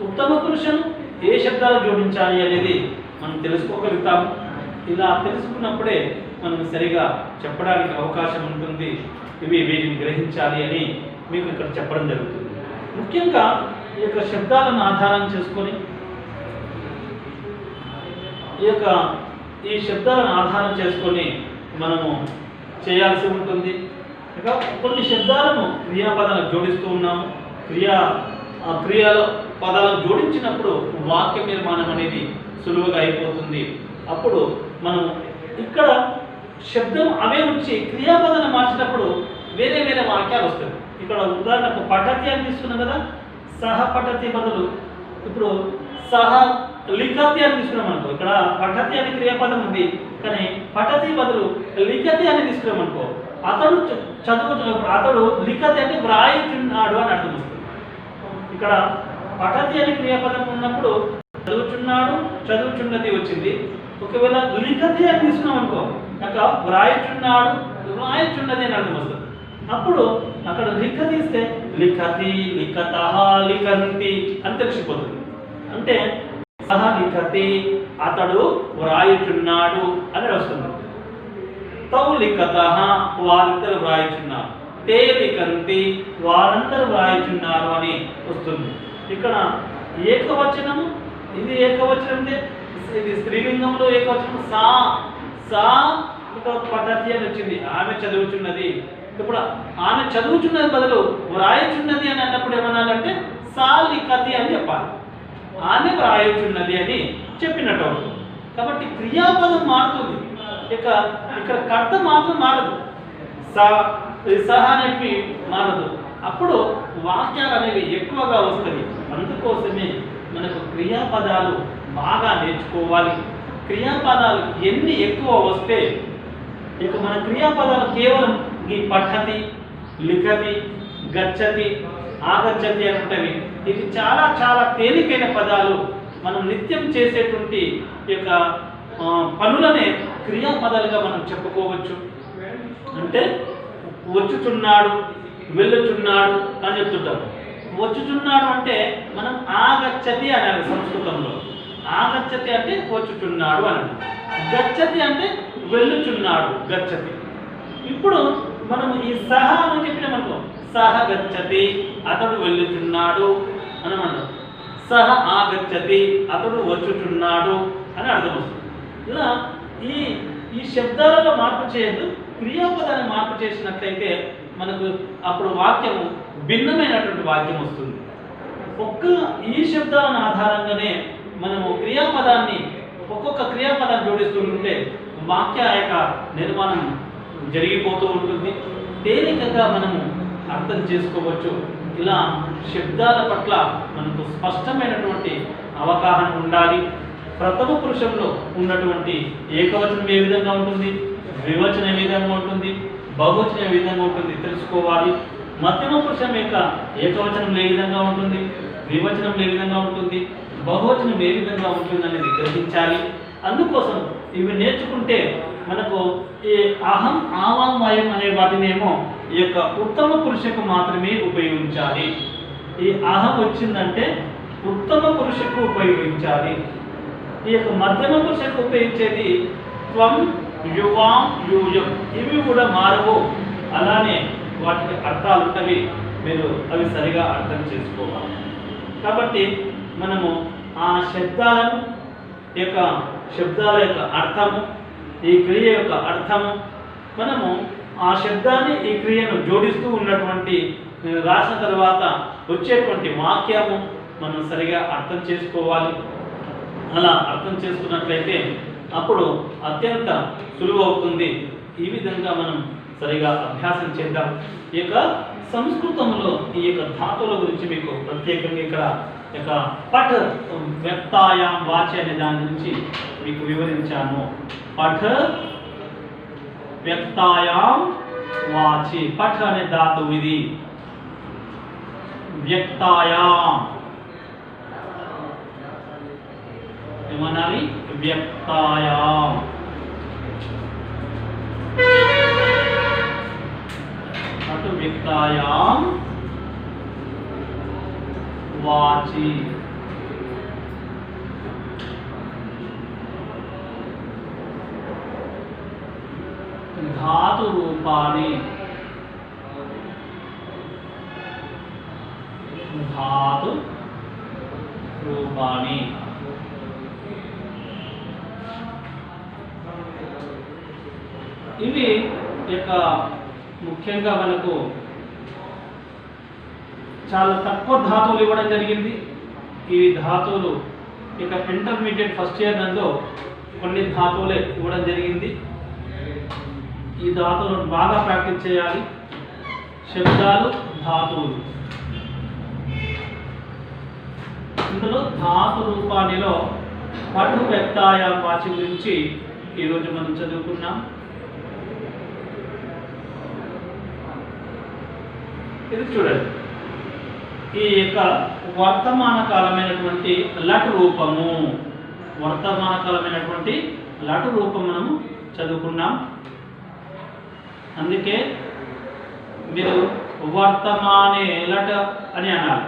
ఉత్తమ పురుషము ఏ శబ్దాలు జోడించాలి అనేది మనం తెలుసుకోగలుగుతాము. ఇలా తెలుసుకున్నప్పుడే మనం సరిగా చెప్పడానికి అవకాశం ఉంటుంది. వీటిని గ్రహించాలి అని మీకు ఇక్కడ చెప్పడం జరుగుతుంది. ముఖ్యంగా ఈ యొక్క శబ్దాలను ఆధారం చేసుకొని ఈ శబ్దాలను ఆధారం చేసుకొని మనము చేయాల్సి ఉంటుంది. ఇక కొన్ని శబ్దాలను క్రియాపదాలకు జోడిస్తూ ఉన్నాము. క్రియా ఆ క్రియలో పదాలను జోడించినప్పుడు వాక్య నిర్మాణం అనేది సులువుగా అయిపోతుంది. అప్పుడు మనం ఇక్కడ శబ్దం అవే ఉంచి క్రియాపదాన్ని మార్చినప్పుడు వేరే వేరే వాక్యాలు వస్తాయి. ఇక్కడ ఉదాహరణకు పఠతి అని తీసుకున్నాం కదా, సహ పఠతి బదులు ఇప్పుడు సహ లిఖతి అని తీసుకున్నాం అనుకో. ఇక్కడ పఠతి అనే క్రియాపదం ఉంది, కానీ పఠతి బదులు లిఖతి అని తీసుకున్నాం అనుకో, అతడు అతడు లిఖతి అంటే వ్రాయుచున్నాడు అని అర్థం వస్తుంది. ఇక్కడ పఠతి అనే క్రియాపదం ఉన్నప్పుడు చదువుచున్నాడు, చదువుచున్నది వచ్చింది. ఒకవేళ లిఖతి అని తీసుకున్నాం అనుకో, అక్కడ వ్రాయుచున్నాడు, వ్రాయుచున్నది అని అర్థం వస్తుంది. అప్పుడు అక్కడ లిఖతి ఇస్తే లిఖతి, లిఖతః, లిఖంతి అని తెలిసిపోతుంది. అంటే సహ లిఖతి, అతడు వ్రాయుచున్నాడు అని వస్తుంది. తౌ లిఖతః, వారిద్దరు వ్రాయుచున్నారు. తే లిఖంతి, వారందరూ వ్రాయుచున్నారు అని వస్తుంది. ఇక్కడ ఏకవచనము, ఇది ఏకవచనంతే, ఇది స్త్రీలింగంలో ఏకవచనం సా. సా ఇక్కడ పద్ధతి అని వచ్చింది, ఆమె చదువుచున్నది. ఇప్పుడు ఆమె చదువుచున్నది బదులు వ్రాయుచున్నది అని అన్నప్పుడు ఏమన్నాలంటే సా లిఖతి అని చెప్పాలి, ఆమె వ్రాయుచున్నది అని చెప్పినట్టు అవుతుంది. కాబట్టి క్రియాపదం మారుతుంది, ఇక్కడ కర్త మాత్రం మారదు, సహ అనేవి మారదు. అప్పుడు వాక్యాలు అనేవి ఎక్కువగా వస్తాయి. అందుకోసమే మనకు క్రియాపదాలు బాగా నేర్చుకోవాలి. క్రియాపదాలు ఎన్ని ఎక్కువ వస్తే ఇక మన క్రియాపదాలు కేవలం ఈ పఠతి, లిఖతి, గచ్చతి, ఆగచ్చతి అని ఉంటవి. ఇది చాలా చాలా తేలికైన పదాలు. మనం నిత్యం చేసేటువంటి యొక్క పనులనే క్రియాపదాలుగా మనం చెప్పుకోవచ్చు. అంటే వచ్చుచున్నాడు, వెళ్ళుచున్నాడు అని చెప్తుంటాం. వచ్చుచున్నాడు అంటే మనం ఆగచ్చతి అనాలి సంస్కృతంలో. ఆగచ్చతి అంటే వచ్చుచున్నాడు అని, గచ్చతి అంటే వెళ్ళుచున్నాడు, గచ్చతి. ఇప్పుడు మనం ఈ సహ అని చెప్పినామనుకో, సహ గచ్చతి, అతడు వెళ్ళుచున్నాడు అని అన్నాం. సహ ఆగచ్చతి, అతడు వచ్చుచున్నాడు అని అర్థం వస్తుంది. ఇలా ఈ శబ్దాలలో మార్పు చేయొద్దు. క్రియాపదాన్ని మార్పు చేసినట్లయితే మనకు అప్పుడు వాక్యము భిన్నమైనటువంటి వాక్యం వస్తుంది. ఈ శబ్దాలను ఆధారంగానే మనము క్రియాపదాన్ని ఒక్కొక్క క్రియాపదాన్ని జోడిస్తుంటే వాక్య యొక్క నిర్మాణం జరిగిపోతూ ఉంటుంది. తేలికగా మనము అర్థం చేసుకోవచ్చు. ఇలా శబ్దాల పట్ల మనకు స్పష్టమైనటువంటి అవగాహన ఉండాలి. ప్రథమ పురుషంలో ఉన్నటువంటి ఏకవచనం ఏ విధంగా ఉంటుంది, ద్వివచనం ఏ విధంగా ఉంటుంది, బహువచనం ఏ విధంగా ఉంటుంది తెలుసుకోవాలి. మధ్యమ పురుషం యొక్క ఏకవచనం ఏ విధంగా ఉంటుంది, ద్వివచనం ఏ విధంగా ఉంటుంది, బహువచనం ఏ విధంగా ఉంటుంది అనేది గ్రహించాలి. అందుకోసం ఇవి నేర్చుకుంటే మనకు ఈ అహం, ఆవాం, వయం అనే వాటినేమో ఈ యొక్క ఉత్తమ పురుషకు మాత్రమే ఉపయోగించాలి. ఈ అహం వచ్చిందంటే ఉత్తమ పురుషకు ఉపయోగించాలి. ఈ యొక్క మధ్యమ పురుషకు ఉపయోగించేది త్వం, యువాం, యూయం. ఇవి కూడా మారవు. అలానే వాటికి అర్థాలు ఉంటవి, మీరు అవి సరిగా అర్థం చేసుకోవాలి. కాబట్టి మనము ఆ శబ్దాలను శబ్దాల యొక్క అర్థము, ఈ క్రియ యొక్క అర్థము, మనము ఆ శబ్దాన్ని ఈ క్రియను జోడిస్తూ ఉన్నటువంటి రాసిన తర్వాత వచ్చేటువంటి వాక్యము మనం సరిగా అర్థం చేసుకోవాలి. అలా అర్థం చేసుకున్నట్లయితే అప్పుడు అత్యంత సులువు అవుతుంది. ఈ విధంగా మనం సరిగా అభ్యాసం చేద్దాం. ఈ యొక్క సంస్కృతంలో ఈ యొక్క ధాతువుల గురించి మీకు ప్రత్యేకంగా ఇక్కడ యొక్క పఠ వ్యక్తాయాం వాచి అనే దాని గురించి మీకు వివరించాను. పఠ వ్యక్తాయాం వాచి, పఠ అనే ధాతువు ఇది. వ్యక్తాయాం ఏమనాలి, వ్యక్తాయాం. అటు వ్యక్తాయాం వాచి. ధాతు రూపాణి, ధాతు రూపాణి. ఇవి యొక్క ముఖ్యంగా మనకు చాలా తక్కువ ధాతువులు ఇవ్వడం జరిగింది. ఈ ధాతువులు ఇక ఇంటర్మీడియట్ ఫస్ట్ ఇయర్ నందు కొన్ని ధాతువులే ఇవ్వడం జరిగింది. ఈ ధాతువులను బాగా ప్రాక్టీస్ చేయాలి. శబ్దాలు, ధాతువులు. ఇందులో ధాతు రూపానిలో పటు వ్యక్తాయ వాచి గురించి ఈరోజు మనం చదువుకున్నాం. ఇది చూడండి, ఈ యొక్క వర్తమాన కాలమైనటువంటి లటు రూపము, వర్తమాన కాలమైనటువంటి లటు రూపం మనము చదువుకున్నాం. అందుకే మీరు వర్తమానే లట అని అనాలి.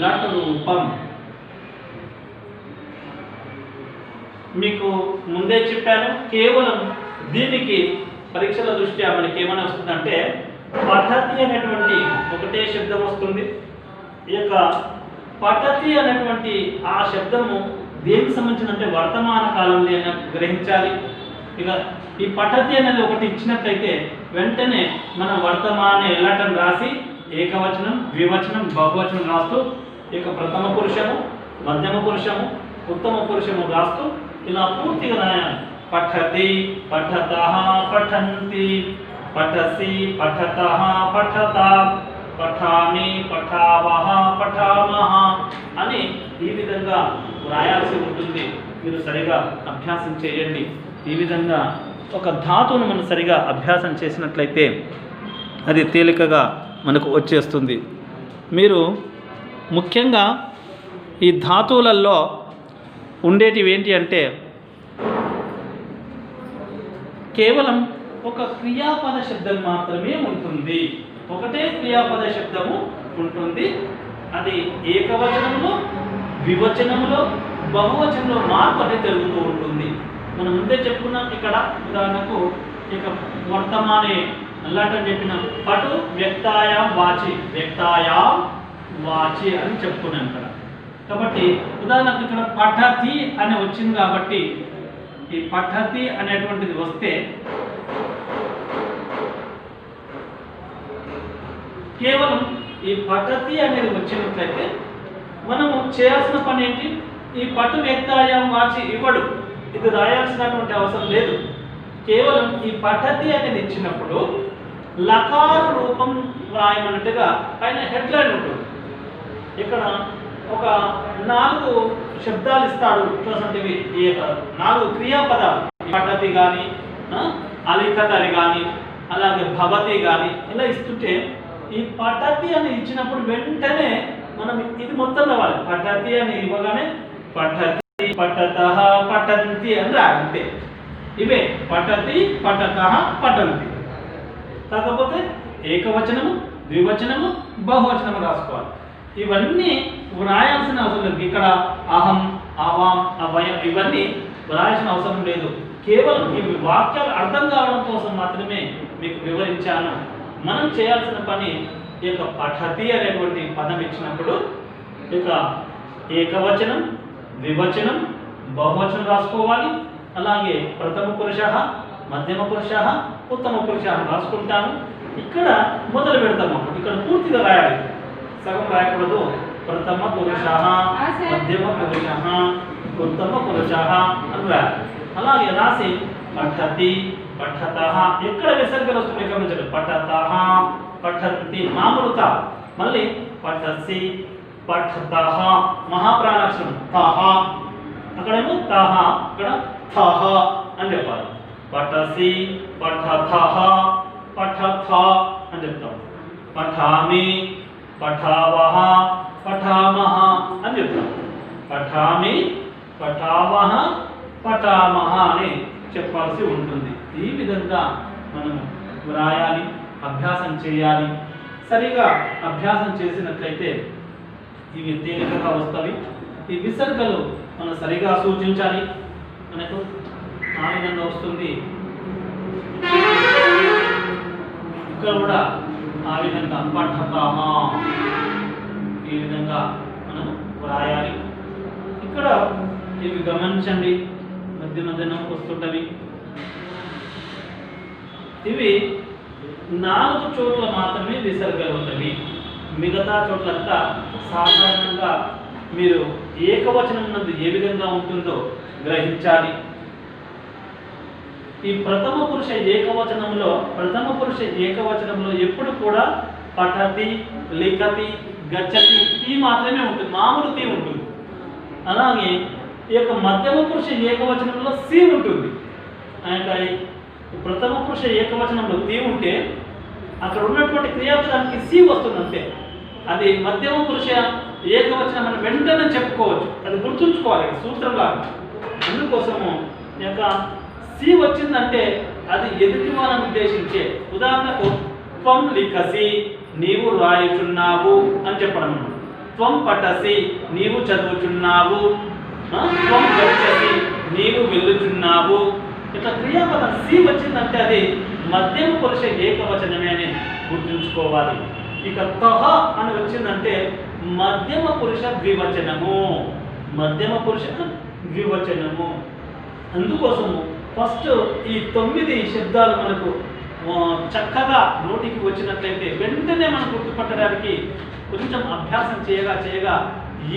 లటు రూపం మీకు ముందే చెప్పాను. కేవలం దీనికి పరీక్షల దృష్ట్యా మనకి ఏమైనా వస్తుందంటే పద్ధతి అనేటువంటి ఒకటే శబ్దం వస్తుంది. ఈ యొక్క పద్ధతి అనేటువంటి ఆ శబ్దము దేనికి సంబంధించినంటే వర్తమాన కాలంలో అని గ్రహించాలి. ఇక ఈ పద్ధతి అనేది ఒకటి ఇచ్చినట్లయితే వెంటనే మనం వర్తమాన ఎల్లటం రాసి ఏకవచనం, ద్వివచనం, బహువచనం రాస్తూ ఇక ప్రథమ పురుషము, మధ్యమ పురుషము, ఉత్తమ పురుషము రాస్తూ ఇలా పూర్తిగా రాయాలి. పఠతి, పఠతః, పఠంతి, పఠసి, పఠతః, పఠతా, పఠామి, పఠావః, పఠామః అని ఈ విధంగా రాయాల్సి ఉంటుంది. మీరు సరిగా అభ్యాసం చేయండి. ఈ విధంగా ఒక ధాతువును మనం సరిగా అభ్యాసం చేసినట్లయితే అది తేలికగా మనకు వచ్చేస్తుంది. మీరు ముఖ్యంగా ఈ ధాతువులలో ఉండేటివి ఏంటి అంటే కేవలం ఒక క్రియాపద శబ్దం మాత్రమే ఉంటుంది. ఒకటే క్రియాపద శబ్దము ఉంటుంది. అది ఏకవచనంలో, ద్వివచనంలో, బహువచనంలో మార్పు అనేది జరుగుతూ ఉంటుంది. మనం ముందే చెప్పుకున్నాం. ఇక్కడ ఉదాహరణకు ఇక వర్తమానే అల్లాటని చెప్పిన పటు వ్యక్తాయాం వాచి, వ్యక్తాయాం వాచి అని చెప్పుకున్నాం ఇక్కడ. కాబట్టి ఉదాహరణకు ఇక్కడ పఠతి అని వచ్చింది కాబట్టి ఈ పఠతి అనేటువంటిది వస్తే కేవలం ఈ పఠతి అనేది వచ్చినట్లయితే మనము చేయాల్సిన పని ఏంటి? ఈ పటు వ్యక్తాయాం వాచి ఇవ్వడు, ఇది రాయాల్సినటువంటి అవసరం లేదు. కేవలం ఈ పఠతి అనేది ఇచ్చినప్పుడు లకార రూపం రాయమన్నట్టుగా పైన హెడ్లైన్ ఉంటుంది. ఇక్కడ ఒక 4 శబ్దాలు ఇస్తాడు. చూసంటివి ఈ 4 క్రియాపదాలు, పఠతి కానీ, అలిఖతరి కానీ, అలాగే భవతి కానీ ఇలా ఇస్తుంటే ఈ పఠతి అని ఇచ్చినప్పుడు వెంటనే మనం ఇది మొత్తం రావాలి. పఠతి అని ఇవ్వగానే పఠతి, పఠతః, పఠంతి అని రాయాలి. అంతే. ఇవే పఠతి, పఠతః, పఠంతి. కాకపోతే ఏకవచనము, ద్వివచనము, బహువచనము రాసుకోవాలి. ఇవన్నీ వ్రాయాల్సిన అవసరం లేదు. ఇక్కడ అహం, అవాం, అభయం ఇవన్నీ వ్రాయాల్సిన అవసరం లేదు. కేవలం ఈ వాక్యాలు అర్థం కావడం కోసం మాత్రమే మీకు వివరించాను. మనం చేయాల్సిన పని ఈ యొక్క పఠతి అనేటువంటి పదం ఇచ్చినప్పుడు ఇక ఏకవచనం, ద్వివచనం, బహువచనం రాసుకోవాలి. అలాగే ప్రథమ పురుష, మధ్యమ పురుష, ఉత్తమ పురుష రాసుకుంటాము. ఇక్కడ మొదలు పెడతాము. ఇక్కడ పూర్తిగా రాయాలి, సగం రాయకూడదు. ప్రథమ పురుష, మధ్యమ పురుష, ఉత్తమ పురుష అని రాయాలి. అలాగే రాసి పఠతి, పఠతః ఎక్కడ విసర్గలు వస్తుంది గమనించండి. పఠతః, పఠంతి మామూలుత, మళ్ళీ పఠసి, పఠతః మహాప్రాణాక్షరం తః, అక్కడేమో తః, ఇక్కడ థః అని చెప్పాలి. పఠసి, పఠతః, పఠథ అని చెప్తాం. పఠామి, పఠావః, పఠామః అని చెప్తాం. పఠామి, పఠావః, పఠామః అని చెప్పాల్సి ఉంటుంది. ఈ విధంగా మనం వ్రాయాలి, అభ్యాసం చేయాలి. సరిగా అభ్యాసం చేసినట్లయితే ఇవి తేలికగా వస్తాయి. ఈ విసర్గలు మనం సరిగా సూచించాలి. మనకు ఆ విధంగా వస్తుంది. ఇక్కడ కూడా ఆ విధంగా పఠతః ఈ విధంగా మనం వ్రాయాలి. ఇక్కడ ఇవి గమనించండి, మధ్య మధ్యన వస్తుంటవి. ఇవి 4 చోట్ల మాత్రమే విసర్గలు ఉన్నవి. మిగతా చోట్లంతా సాధారణంగా మీరు ఏకవచనం నందు ఏ విధంగా ఉంటుందో గ్రహించాలి. ఈ ప్రథమ పురుష ఏకవచనంలో ఎప్పుడు కూడా పఠతి, లిఖతి, గచ్చతి తీ మాత్రమే ఉంటుంది, మామూలు తీ ఉంటుంది. అలాగే ఈ యొక్క మధ్యమ పురుష ఏకవచనంలో సి ఉంటుంది. ప్రథమ పురుష ఏకవచనంలో తీ ఉంటే అక్కడ ఉన్నటువంటి క్రియాపదానికి సి వస్తుంది అంతే. అది మధ్యమ పురుష ఏకవచనం అని వెంటనే చెప్పుకోవచ్చు, అది గుర్తుంచుకోవాలి సూత్రంలాగా. అందుకోసము ఈ యొక్క సి వచ్చిందంటే అది ఎదుటి వాళ్ళని ఉద్దేశించే. ఉదాహరణకు త్వం లిఖసి, నీవు రాయుచున్నావు అని చెప్పడం. త్వం పఠసి, నీవు చదువుచున్నావు. త్వం గచ్చసి, నీవు వెళ్ళుచున్నావు. ఇట్లా క్రియాపదం సి వచ్చిందంటే అది మధ్యమ పురుష ఏకవచనమే అని గుర్తుంచుకోవాలి. ఇక తహ అని వచ్చిందంటే మధ్యమ పురుష ద్వివచనము. అందుకోసము ఫస్ట్ ఈ 9 శబ్దాలు మనకు చక్కగా నోటికి వచ్చినట్లయితే వెంటనే మనం గుర్తుపట్టడానికి కొంచెం అభ్యాసం చేయగా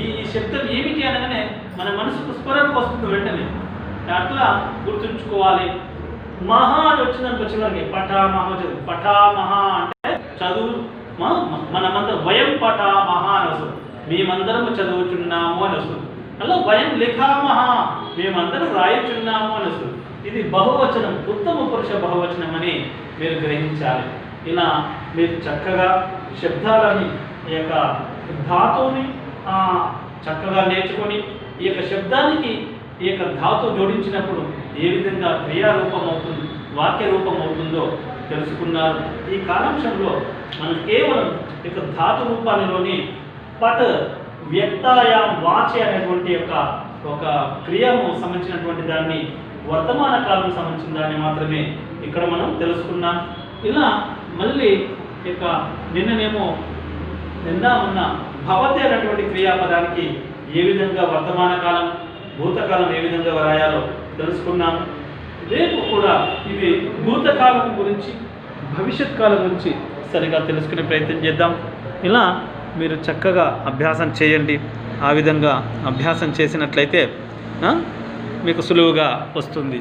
ఈ శబ్దం ఏమిటి అనగానే మన మనసుకు స్ఫురణకు వస్తుంది వెంటనే. అట్లా గుర్తుంచుకోవాలి. మహా అని వచ్చినప్పటికి పఠామహ చదువు. పఠామహ అంటే చదువు, మనమందరం వయం పఠామహ అని వస్తుంది, మేమందరము చదువుచున్నాము అని వస్తుంది. అలా వయం లిఖామహ, మేమందరం రాయుచున్నాము అని వస్తుంది. ఇది బహువచనం, ఉత్తమ పురుష బహువచనం అని మీరు గ్రహించాలి. ఇలా మీరు చక్కగా శబ్దాలని ఈ యొక్క ధాతువుని చక్కగా నేర్చుకొని ఈ యొక్క శబ్దానికి ఈ యొక్క ధాతు జోడించినప్పుడు ఏ విధంగా క్రియారూపం అవుతుంది, వాక్య రూపం అవుతుందో తెలుసుకున్నారు. ఈ కాలాంశంలో మనం కేవలం ఈ యొక్క ధాతు రూపాలలోని పట్ వ్యక్తాయాం వాచే అనేటువంటి ఒక క్రియము సంబంధించినటువంటి దాన్ని, వర్తమాన కాలం సంబంధించిన దాన్ని మాత్రమే ఇక్కడ మనం తెలుసుకున్నాం. ఇలా మళ్ళీ ఇక నిన్న ఉన్న భవతి అనేటువంటి క్రియాపదానికి ఏ విధంగా వర్తమాన కాలం, భూతకాలం ఏ విధంగా రాయాలో తెలుసుకున్నాము. రేపు కూడా ఇది భూతకాలం గురించి, భవిష్యత్ కాలం గురించి సరిగా తెలుసుకునే ప్రయత్నం చేద్దాం. ఇలా మీరు చక్కగా అభ్యాసం చేయండి. ఆ విధంగా అభ్యాసం చేసినట్లయితే మీకు సులువుగా వస్తుంది.